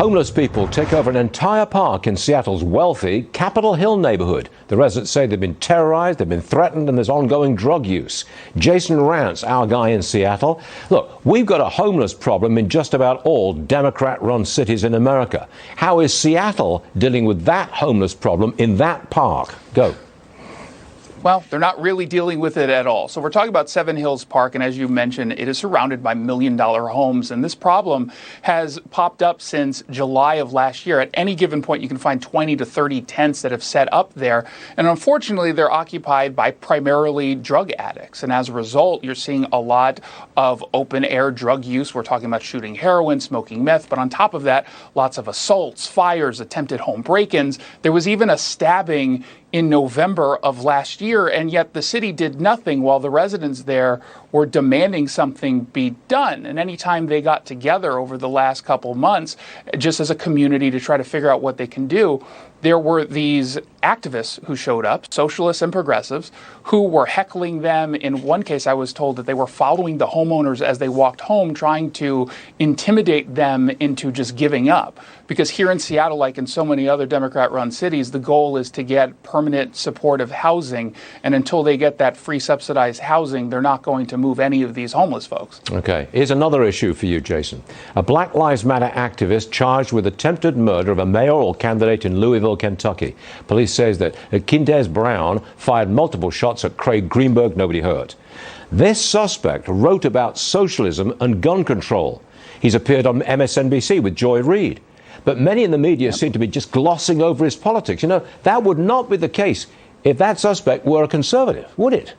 Homeless people take over an entire park in Seattle's wealthy Capitol Hill neighborhood. The residents say they've been terrorized, they've been threatened, and there's ongoing drug use. Jason Rantz, our guy in Seattle. Look, we've got a homeless problem in just about all Democrat-run cities in America. How is Seattle dealing with that homeless problem in that park? Go. Well, they're not really dealing with it at all. So we're talking about Seven Hills Park, and as you mentioned, it is surrounded by million-dollar homes. And this problem has popped up since July of last year. At any given point, you can find 20 to 30 tents that have set up there. And unfortunately, they're occupied by primarily drug addicts. And as a result, you're seeing a lot of open-air drug use. We're talking about shooting heroin, smoking meth. But on top of that, lots of assaults, fires, attempted home break-ins. There was even a stabbing in November of last year, and yet the city did nothing while the residents there were demanding something be done. And anytime they got together over the last couple months, just as a community to try to figure out what they can do, there were these activists who showed up, socialists and progressives, who were heckling them. In one case, I was told that they were following the homeowners as they walked home, trying to intimidate them into just giving up. Because here in Seattle, like in so many other Democrat-run cities, the goal is to get permanent supportive housing. And until they get that free subsidized housing, they're not going to move any of these homeless folks. Okay. Here's another issue for you, Jason. A Black Lives Matter activist charged with attempted murder of a mayoral candidate in Louisville, Kentucky. Police says that Quintez Brown fired multiple shots at Craig Greenberg. Nobody hurt. This suspect wrote about socialism and gun control. He's appeared on MSNBC with Joy Reid. But many in the media seem to be just glossing over his politics. You know, that would not be the case if that suspect were a conservative, would it?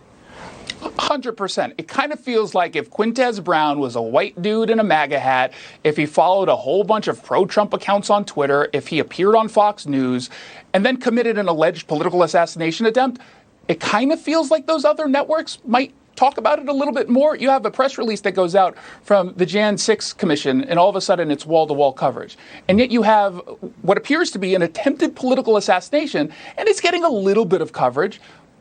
100%. It kind of feels like if Quintez Brown was a white dude in a MAGA hat, if he followed a whole bunch of pro-Trump accounts on Twitter, if he appeared on Fox News, and then committed an alleged political assassination attempt, it kind of feels like those other networks might talk about it a little bit more. You have a press release that goes out from the Jan 6 Commission, and all of a sudden it's wall-to-wall coverage. And yet you have what appears to be an attempted political assassination, and it's getting a little bit of coverage,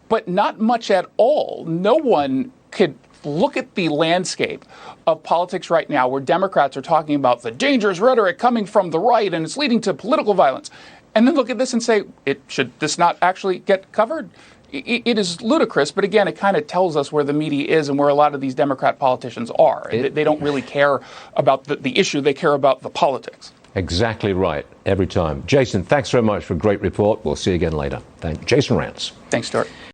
but not much at all. No one could look at the landscape of politics right now where Democrats are talking about the dangerous rhetoric coming from the right and it's leading to political violence, and then look at this and say, should this not actually get covered? It is ludicrous, but again, it kind of tells us where the media is and where a lot of these Democrat politicians are. They don't really care about the issue, they care about the politics. Exactly right, every time. Jason, thanks very much for a great report. We'll see you again later. Jason Rantz. Thanks, Stuart.